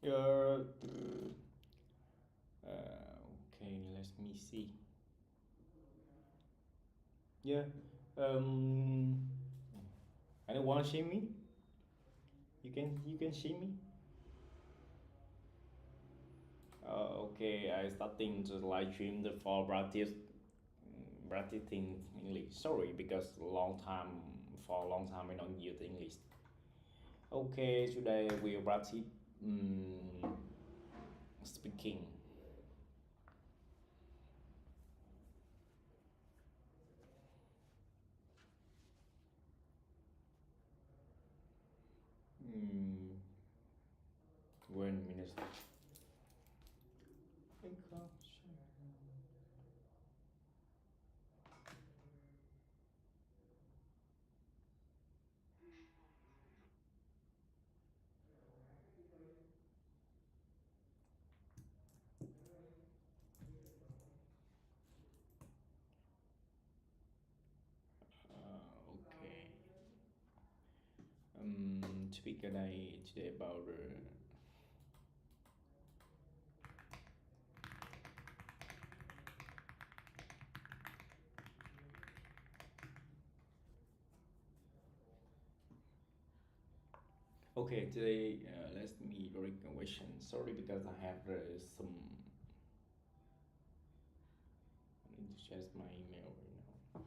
Uh, okay, let me see. Yeah. Um, I don't want to see me. You can see me. Okay, I starting to live stream the for practicing English. Sorry, because for a long time I don't use English. Okay, today we practice um, speaking. Mm, wait a minute. I can't share. Okay. Speak today about okay, today let me read a question. Sorry because I have some. I need to check my email right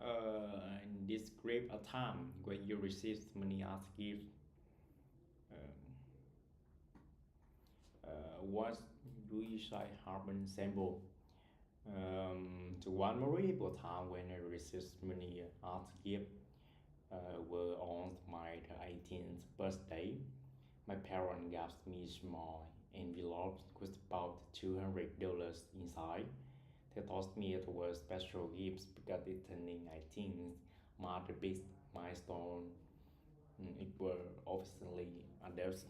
now. And describe a time when you received many art gifts. Um, what do you say happen sample? To one memorable time when I received many art gifts were on my 18th birthday. My parents gave me small envelopes with about $200 inside. They told me it was special gifts because it turning 18 marked a big milestone. It were obviously adults.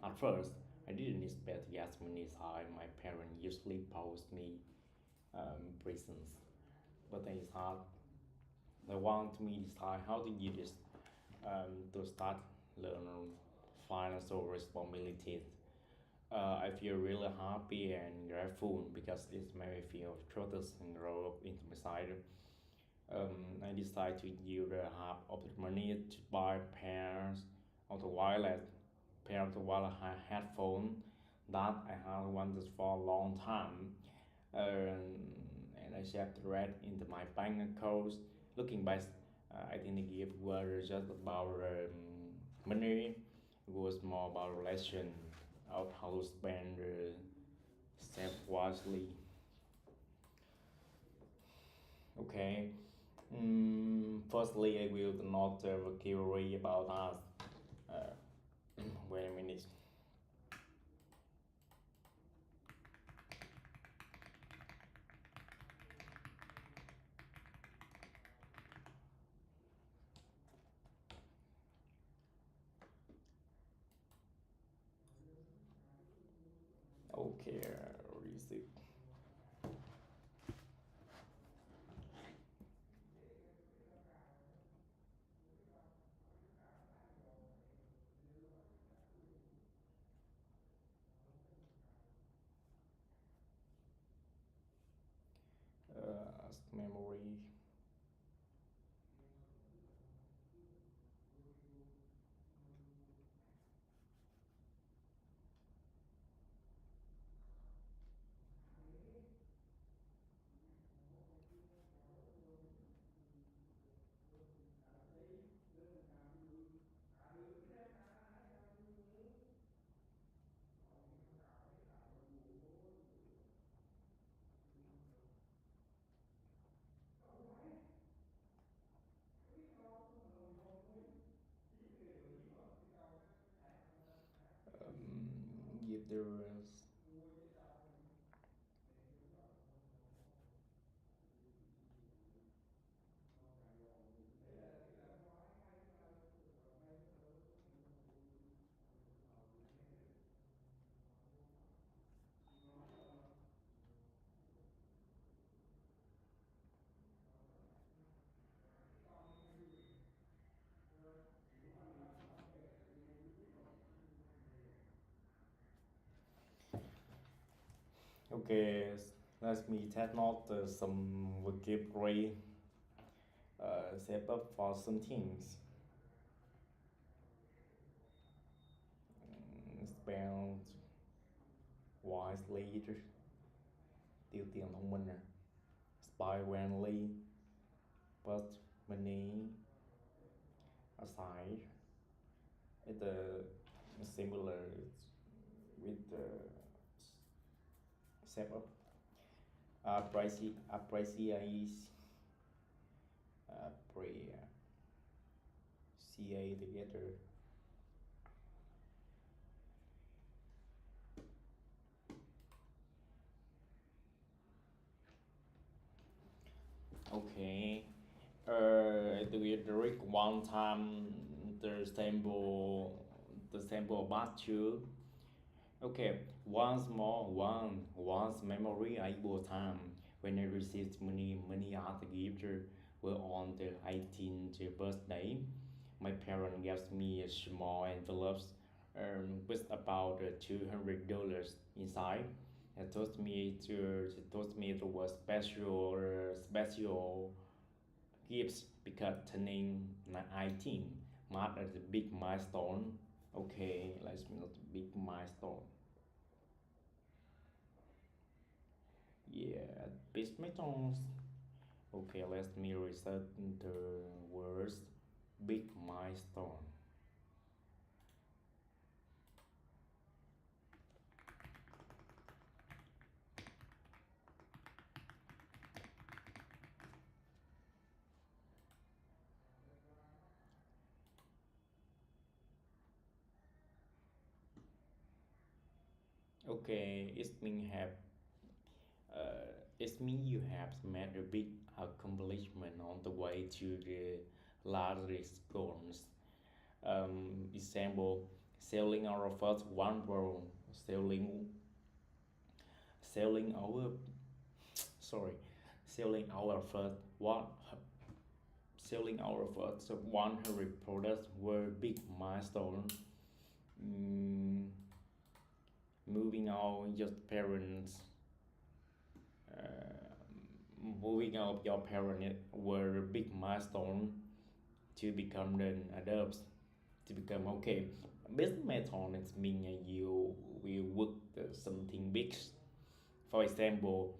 At first, I didn't expect to get many inside. My parents usually post me presents, but they thought they want me to decide how to use this to start learning financial responsibilities. I feel really happy and grateful because it made me feel trusted and grow up into my side. I decided to use the half of the money to buy pairs of the wireless headphone that I had wanted for a long time. And I saved the rest into my bank account. Looking back, I think the gift was just about money. It was more about relation of how to spend save wisely. Okay. Firstly, I will not worry about us. Wait a minute. Okay, receipt. As memory. Give the rest. Okay, let me take note some vocabulary set up for some things. Spelled wisely, tiêu tiền thông minh nè, spy warily, but money aside, it's similar with the set up. Appreciate, appreciate together. Okay. Do you drink one time the sample about you? Okay. Once more, once memory able time when I received many other gifts were on the 18th birthday. My parents gave me a small envelopes with about $200 inside. It told me it was special gifts because turning 19 marked as a big milestone. Okay, let's not big milestone. Yeah, big milestones. Okay, let me research the words big milestone. Okay, it means you have made a big accomplishment on the way to the largest goals. Example, selling our first one world, selling selling our sorry, selling our first one selling our first 100 products were big milestone. Mm, moving out your parents moving out your parents were a big milestone to become an adults to become okay. Business method it means you will work something big. For example,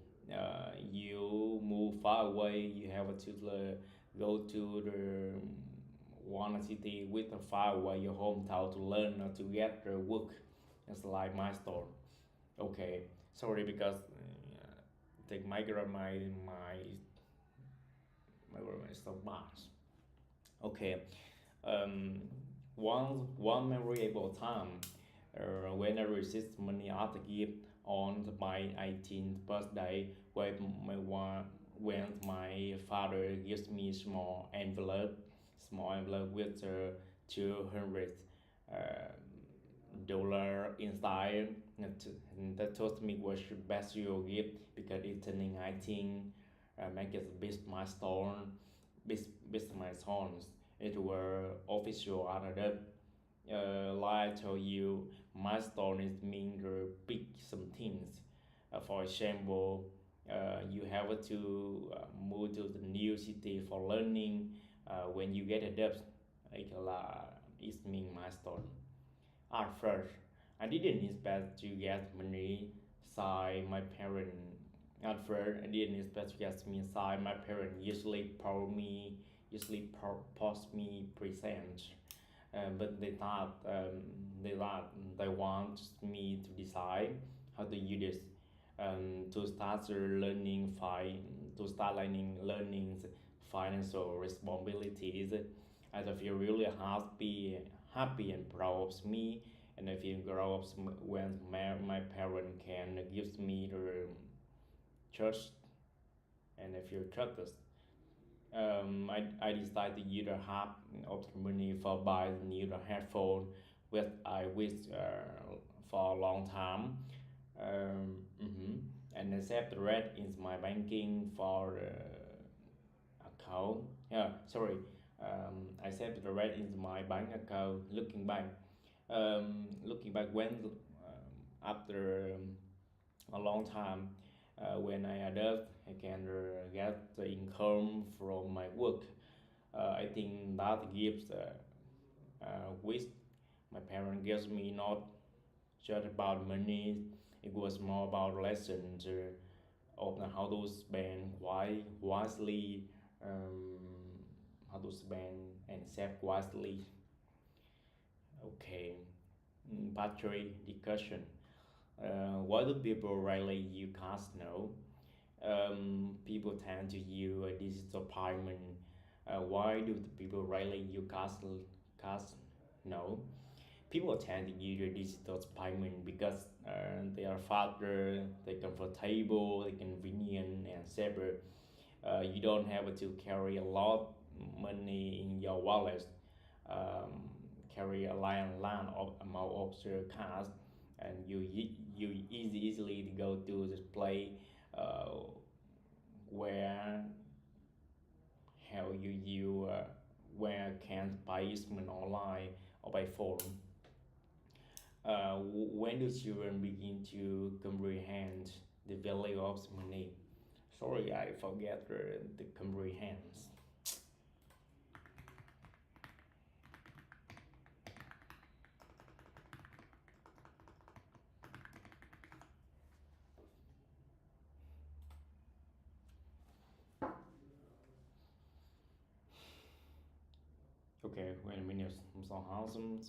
you move far away, you have to go to the one city with a far away your hometown to learn to get the work. It's like milestone. Okay, sorry because take my grammar my grammar is so bad. Okay, um, one memorable time when I received money at the gift on my 18th birthday when my father gives me small envelope with 200 dollar inside. That told me was the best you gift because it's turning 19, make it a big milestone, big milestones. It were official other like I told you, milestone is mean the big some things. For example, you have to move to the new city for learning. When you get a debt, it mean milestone. At first, I didn't expect to get money sign my parent. At first, I didn't expect to get me sign my parent. Usually post me present. But they want me to decide how to use this to start learning financial responsibilities. I feel really happy and proud of me, and I feel proud of when my parent can gives me the trust, and I feel trusted. I decided to use the half of the money for buy the new headphone, which I wish for a long time. Mhm. And accept the rest in my banking for account. Yeah, sorry. I saved the rest in my bank account. Looking back when after a long time. When I adult, I can get the income from my work. I think that gives which my parent gives me not just about money. It was more about lessons of how to spend wisely, um, how to spend and save wisely. Okay, battery discussion. Why do people rarely use cards now? People tend to use a digital payment. Why do the people rarely use cards now? People tend to use a digital payment because they are faster, they're comfortable, they're convenient, and safer. You don't have to carry a lot money in your wallet, um, carry a line of amount of your cards, and you easily go to this play uh, where how you where can buy something online or by phone. When do children begin to comprehend the value of money? Sorry, I forget the comprehends. Okay, wait a minute. So handsome.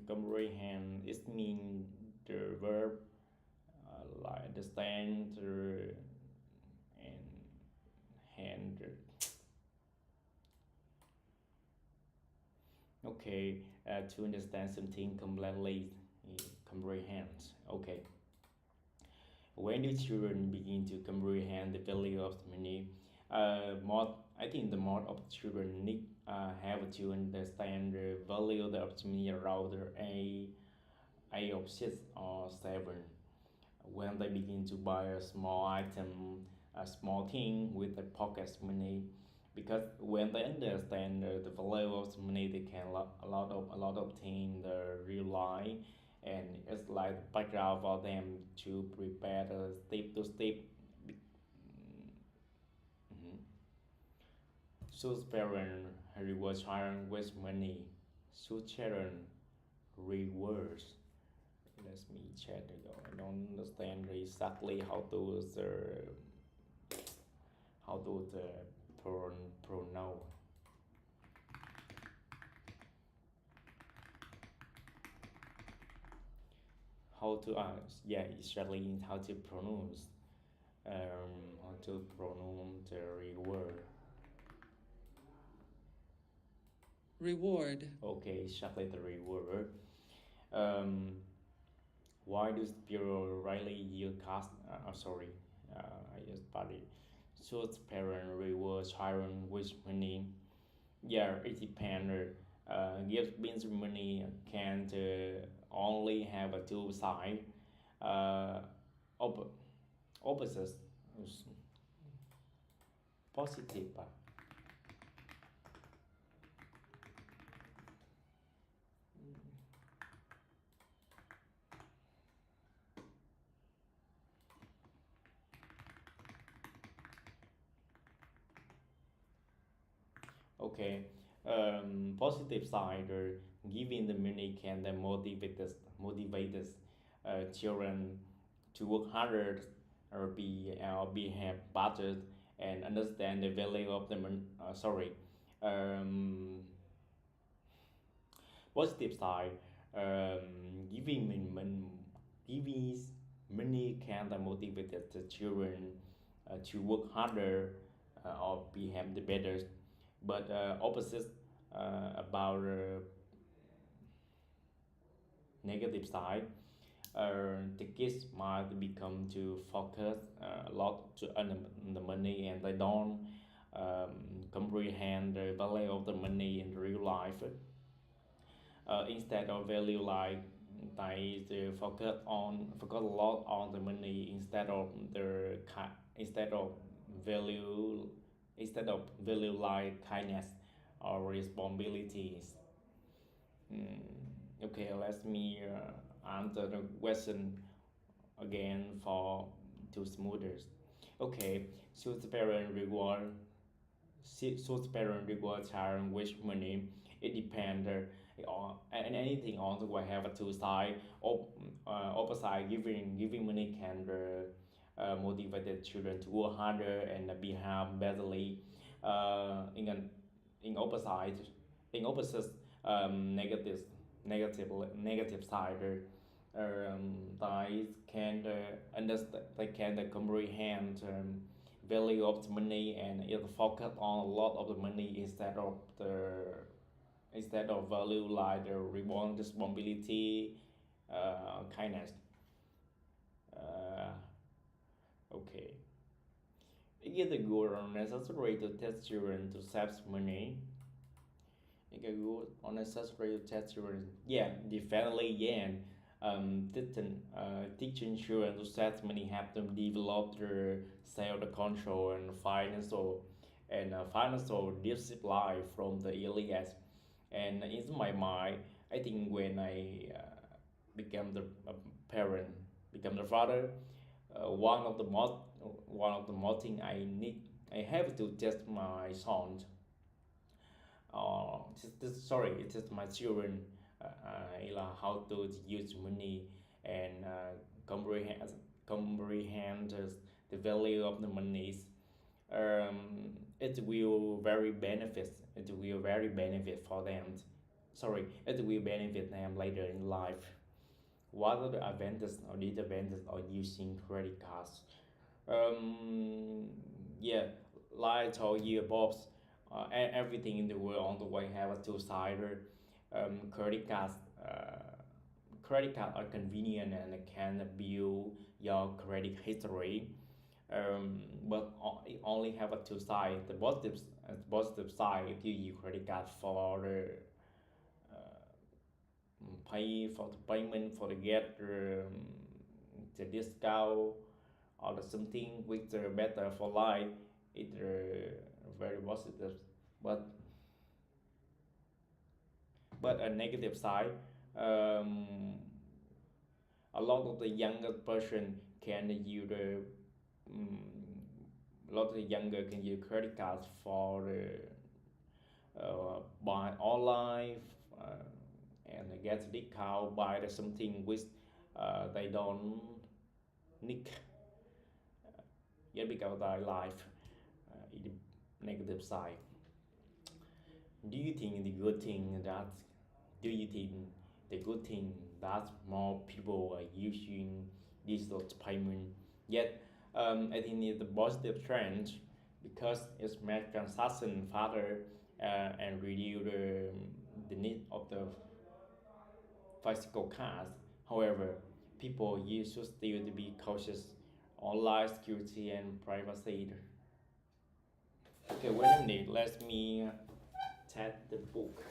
Comprehend it means the verb like understand and hand. Okay, to understand something completely, comprehend. Okay, when do children begin to comprehend the value of money? More, I think the more of children need have to understand the value of money around age of 6 or 7. When they begin to buy a small item, a small thing with the pocket money, because when they understand the value of money, they can a lot of things in the real life, and it's like the background for them to prepare the step to step. Mhm. Should parents reward children with money? Should children reward? Let me check it out. I don't understand exactly how to pronounce how to yeah, exactly how to pronounce how to pronounce the word. Reward. Okay, exactly the reward. um why does people rarely use cast sorry, I just body should parent reward children with money? Yeah, it depends. Give means money can't only have a two side. Uh, op- Opposites is positive. Okay. Positive side, giving the money can then motivate us children to work harder or be have budget and understand the value of the sorry. um, Positive side, giving money can then motivate the children to work harder or behave the better, but opposite about negative side, the kids might become to focus a lot to earn the money, and they don't comprehend the value of the money in real life. Instead of value, like they focus a lot on the money instead of value instead of value like kindness or responsibilities. Okay, let me answer the question again for to smoother. Okay, should the parent reward should the parent reward child with money? It depends on and anything on the way have a two side. Opposite giving money can motivate the children to work harder and behave badly. In an in opposite in opposite negative negative side. They can understand they can comprehend value of the money and it focus on a lot of the money instead of value like the reward responsibility kindness. uh, okay, it is a good or necessary to test children to save money. It is good or necessary to test children, yeah, definitely, yeah. Teaching children to save money help them develop their self control and financial discipline from the early age. And in my mind, I think when I became the parent, become the father, one of the most thing I have to test my son. Sorry, it's just my children. How to use money and comprehend comprehend the value of the monies. It will very benefit. It will very benefit for them. Sorry, it will benefit them later in life. What are the advantages or disadvantages of using credit cards? Um, yeah, like I told you above, everything in the world on the way have a two-sided. Credit cards, credit cards are convenient and can build your credit history. But it only have a two sides. The positive side, if you use credit card for the pay for the payment for the get the discount or the something which are better for life, it's very positive. But but a negative side, um, a lot of the younger person can use um, a lot of the younger can use credit cards for buy online uh, and get discount buy the something which they don't need yet because their life is the negative side. Do you think the good thing that do you think the good thing that more people are using digital payment? Yet, I think it's a positive trend because it's make transaction faster and reduce the need of the physical cards. However, people use should still to be cautious online security and privacy. Okay, wait a minute. Let me tap the book.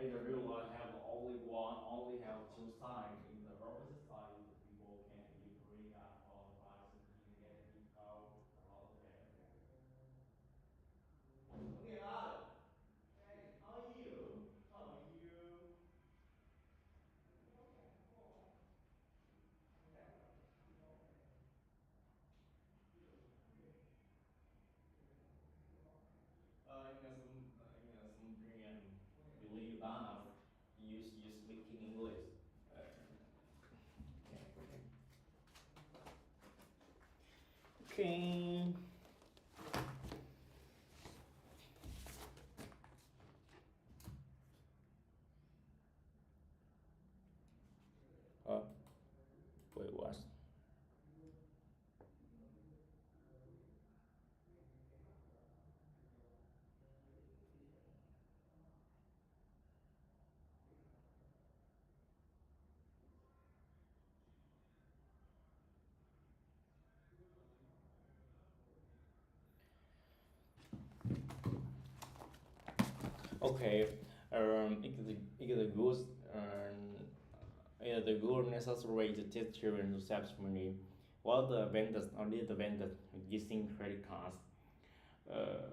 In the real life, have only one, only have two sides. In the opposite side, the people can use credit card for the buy something, get a discount, a lot of benefit. Okay, hello. Hey, how are you? How are you? Some Korean believe that you speaking English. Okay. Uh, wait, what? Okay. It is a good the good necessary to teach children to save money. What the advantage or disadvantage of using credit cards? Uh,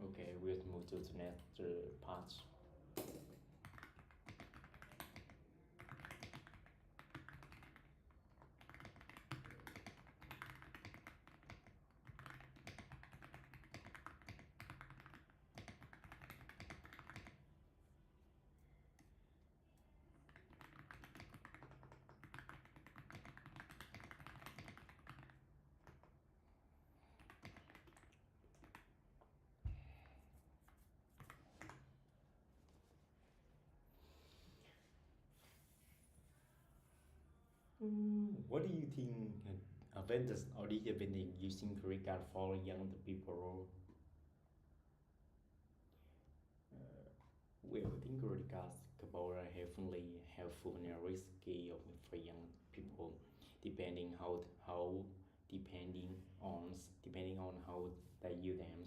okay, we'll move to the next part. What do you think advantage or disadvantage using credit card for young people? Well, I think credit cards are heavily helpful and risky for young people, depending depending depending on how they use them.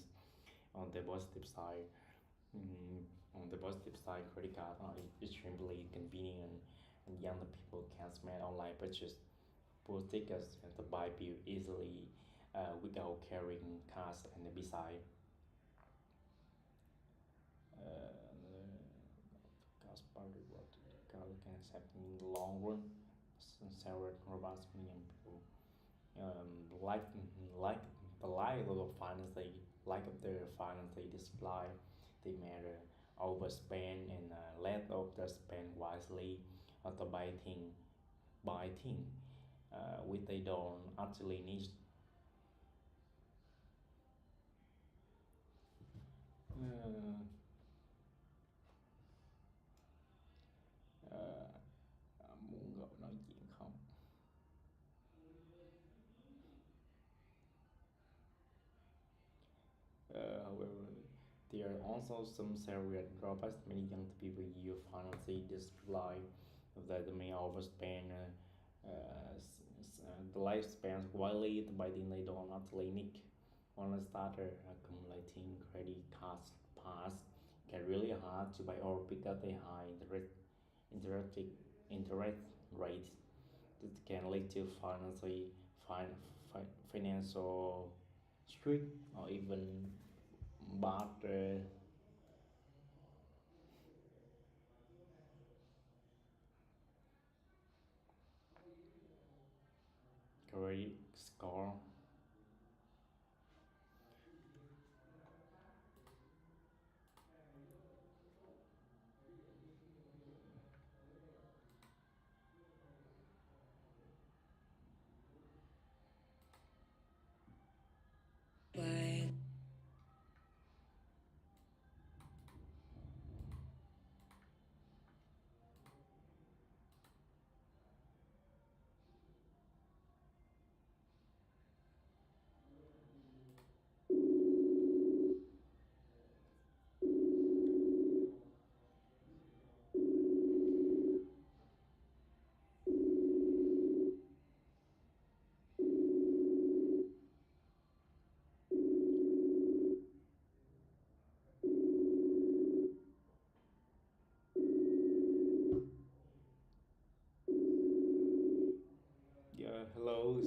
On the positive side, mm, on the positive side, credit cards are extremely convenient, and young people can make online purchase, book tickets, and to buy bill easily without carrying cash. And besides, cost part of what car can accept in the long run. Several robots million people like like the life of financial like of their financial discipline. They matter overspend and let of the spend wisely or to buy thing which they don't actually need. uh, uh, Muốn gọi nói chuyện không? However, there are also some serious drawbacks. Many young people use financial discipline that they may overspend the lifespan widely by then they don't actually need. When I started accumulating credit cards past get really hard to buy or because they high interest, interest rates that can lead to financial strict or even bad credit score. Bye. Yeah, hello.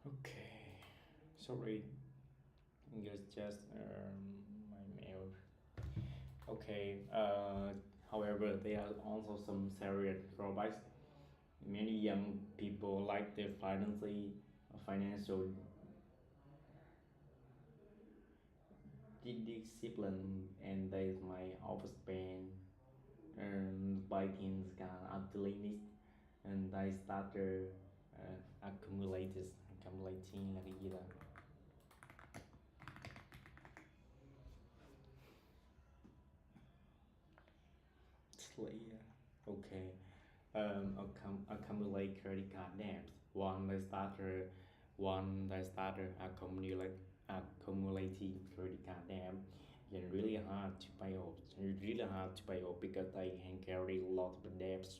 Okay, sorry, it's just my mail. Okay, however, there are also some serious drawbacks. Many young people like their financial discipline and they might overspend and buy things can actually need and they started accumulating là cái gì đó. Yeah. Okay. Accumulate credit card debts. One they started accumulating credit card debt. It's really hard to pay off. It's really hard to pay off because they can carry a lot of debts.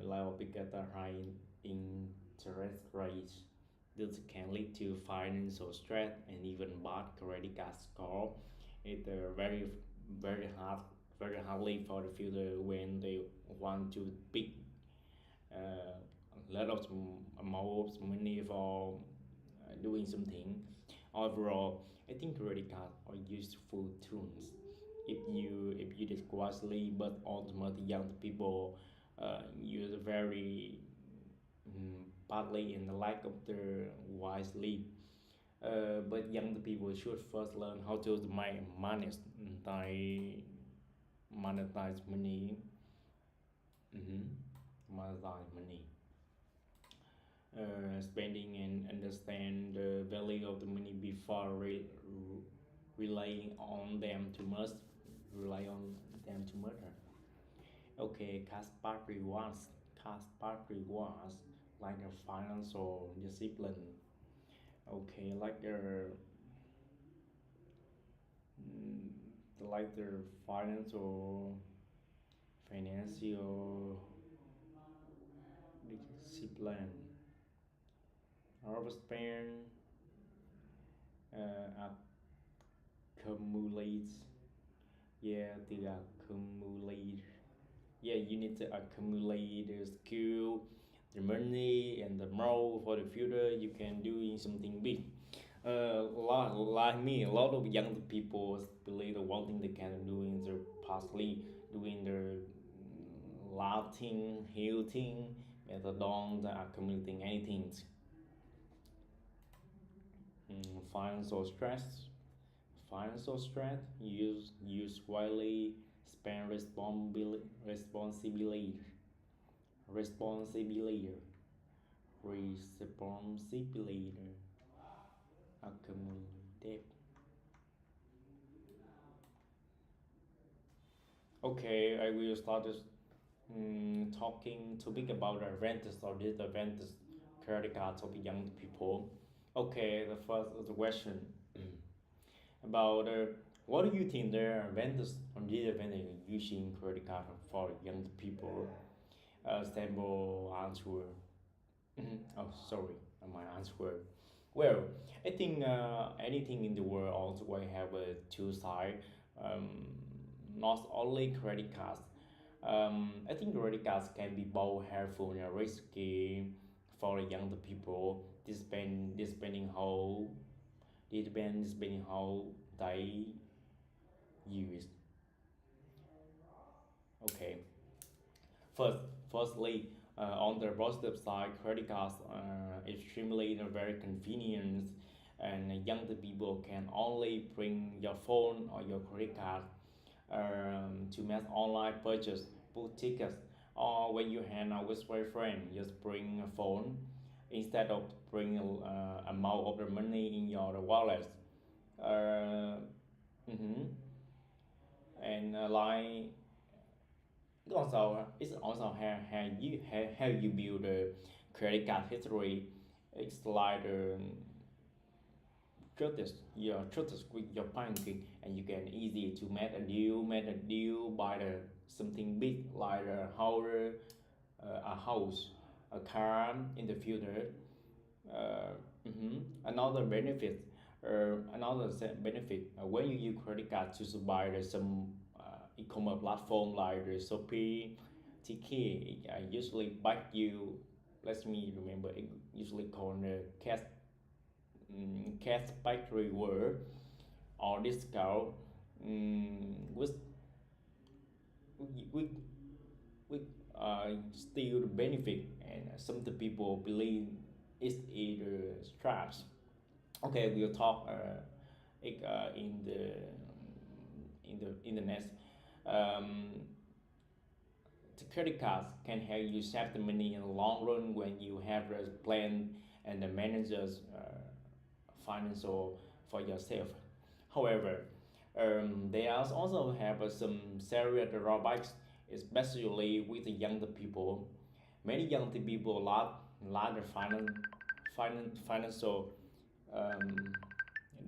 Like because the high interest rates. This can lead to financial stress and even bad credit card score. It's very hard very hardly for the future when they want to pick a lot of amount of money for doing something. Overall, I think credit cards are useful tools if you did wisely, but ultimately young people use very partly in the lack of the wisely. But young people should first learn how to manage monetize money. Mhm. Monetize money. Spending and understand the value of the money before relying on them too much. Rely on them too much. Okay, cashback rewards. Cashback rewards like the financial discipline. Okay, like their financial discipline. Overspend uh, accumulates. Yeah, to accumulate. Yeah, you need to accumulate the skill, the money, and the more for the future you can do something big. Like me, a lot of young people believe the one thing they can do in their pastly doing their laughing, healing, but they don't accumulating anything. Financial stress. Financial strength, use wisely, spend responsibility, responsibility, accumulate. Okay, I will start this talking topic about the advantages or disadvantages credit cards of young people. Okay, the first the question about what do you think there are advantages or disadvantages using credit card for young people? Stable answer. Oh, sorry, my answer. Well, I think anything in the world also will have a two side. Um, Not only credit cards. I think credit cards can be both helpful and risky for the younger people. Depending how they use. Okay. First, firstly, on the positive side, credit cards are extremely very convenient, and younger people can only bring your phone or your credit card to make online purchase, book tickets, or when you hang out with your friend, just bring a phone instead of bring amount of the money in your wallet. Uh, mhm. And like also it's also how you build a credit card history. It's like trust with your banking, and you can easy to make a deal buy the something big like a house, a car in the future. Another benefit, when you use credit card to buy some e-commerce platform like the Shopee, TK, I usually back you. Let me remember. It usually called cashback reward or discount with with with still benefit, and some the people believe it's either straps. Okay, we'll talk in the next. Um, the credit cards can help you save the money in the long run when you have a plan and the managers financial for yourself. However, they also have some serious drawbacks, especially with the younger people. Many young people lack the financial um,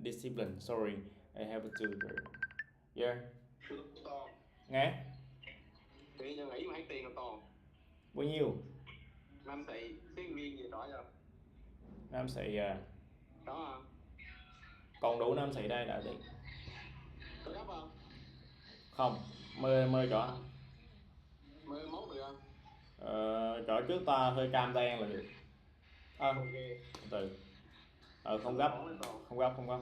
discipline. Sorry, I have to. Yeah, nghe Thì giờ nghĩ mà thấy tiền là toàn bao nhiêu? 5 tỷ sinh viên gì đó giờ Nam sĩ à? đó Còn đủ nam sĩ đây đã đi. có gấp không Không, mời mời cho. mười mốt được không Chọn trước ta hơi cam đen là được. Ok. Từ không Từ gấp, khó lên to. không gấp.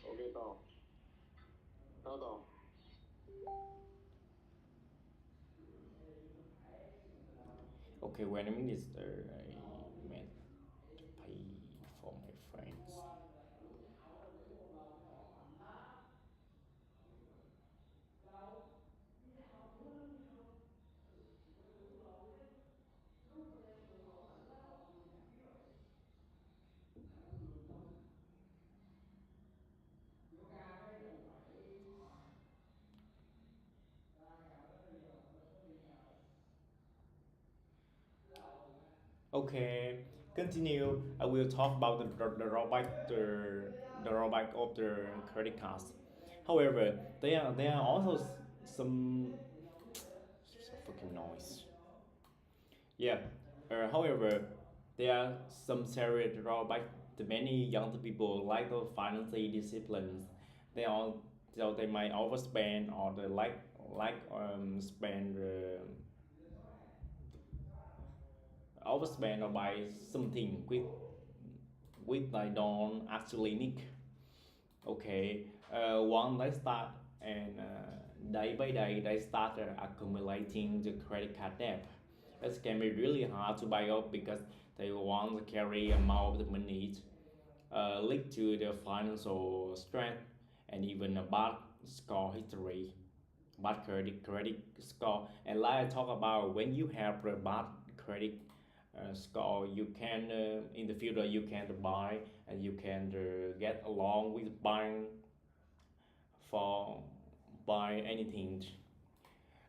Ok to. To to. Okay, wait a minute, I meant to pay for my friends. Okay, continue. I will talk about the drawback of the credit cards. However, there are also some fucking noise. Yeah. However, there are some serious drawbacks to many young people lack of financial disciplines. They all so they might overspend or they like spend overspend or buy something with they don't actually need. Okay, one they start and day by day they start accumulating the credit card debt. It can be really hard to buy up because they want to carry amount of money, lead to the financial stress and even a bad score history, bad credit score. And like I talk about, when you have a bad credit score, you can in the future you can buy and you can get along with buying for buy anything.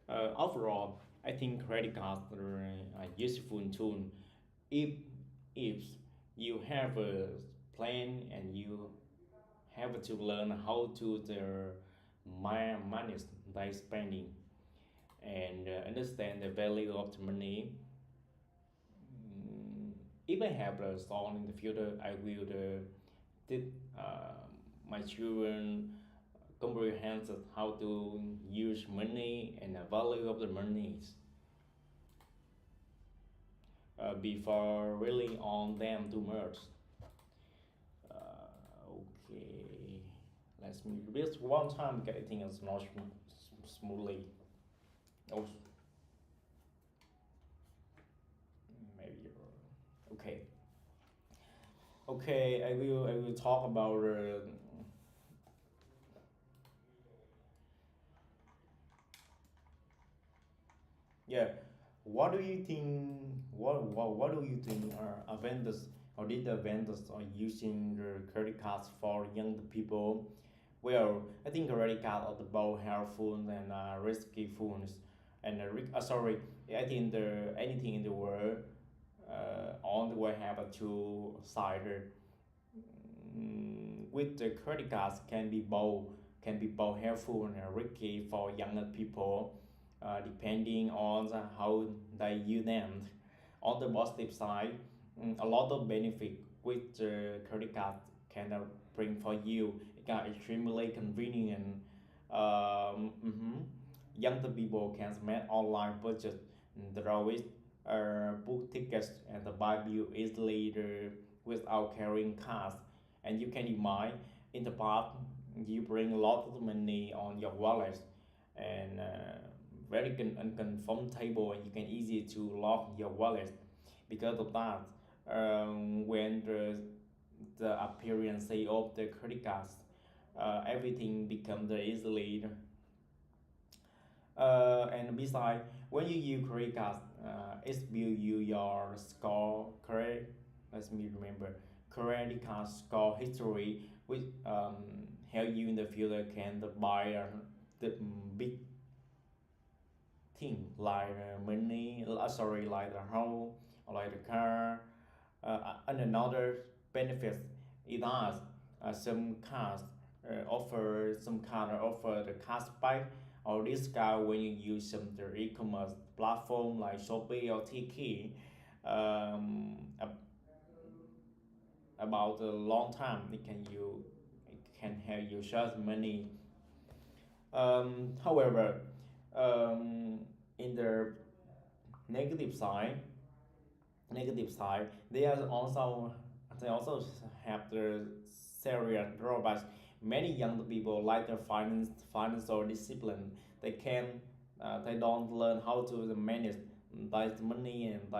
Overall, I think credit cards are a useful tool if if you have a plan and you have to learn how to manage their spending and understand the value of the money. If I have a son in the future, I will teach my children comprehend how to use money and the value of the money before really on them too much. Okay, let's move this one time getting us not smoothly. Oh, maybe okay. Okay, I will talk about yeah. What do you think? What do you think are vendors or did the vendors are using the credit cards for young people? Well, I think credit cards are the both helpful and risky phones. And sorry, I think the anything in the world on the way have a two sided. With the credit cards can be both helpful and risky for younger people, depending on how they use them. On the positive side, a lot of benefit with the credit card can bring for you. It can extremely convenient. Younger people can make online purchase, draw it, book tickets, and buy bill easily without carrying cards. And you can imagine in the past you bring a lot of money on your wallet and very uncomfortable and you can easy to lock your wallet because of that. When the appearance of the credit cards, everything becomes easily. And besides, when you use credit cards, it build you your score credit. Let me remember credit card score history, which help you in the future can buy the big thing like money. Sorry, like the home or like the car. And another benefit is that some cars offer the cashback or discount when you use some the e-commerce platform like Shopee or Tiki. Um, about a long time, it can help you save money. However, in the negative side, negative side, they also have the serious drawbacks. Many young people lack the financial discipline. They can they don't learn how to manage their money, and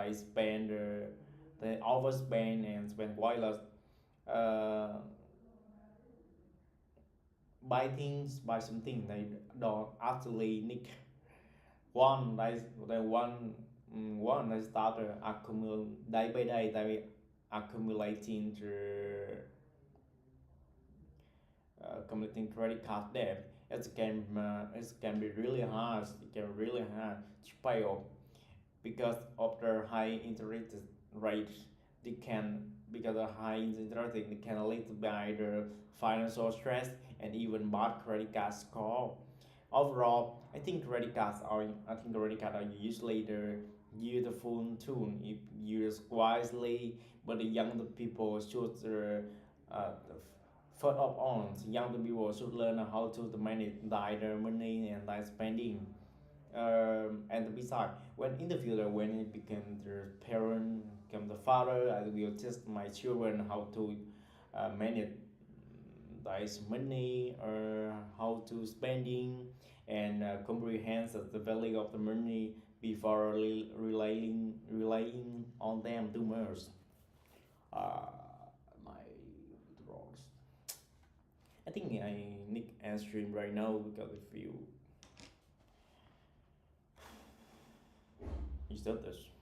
they overspend and spend while buy something they don't actually need. One they start accumulate day by day, they accumulating the accumulating credit card debt. It can be really hard. It can really hard to pay off because of the high interest rate. They can because of high interest rate, it can lead by the financial stress and even bad credit card score. Overall, I think credit cards are usually the useful tool if used wisely, but the younger people should first of all, young people should learn how to manage their money and their spending. And besides, when in the future, when it become the parent, become the father, I will teach my children how to manage their money, or how to spending, and comprehend the value of the money before relying on them too much. Uh, my drawers. I think I need answering right now because if you start this.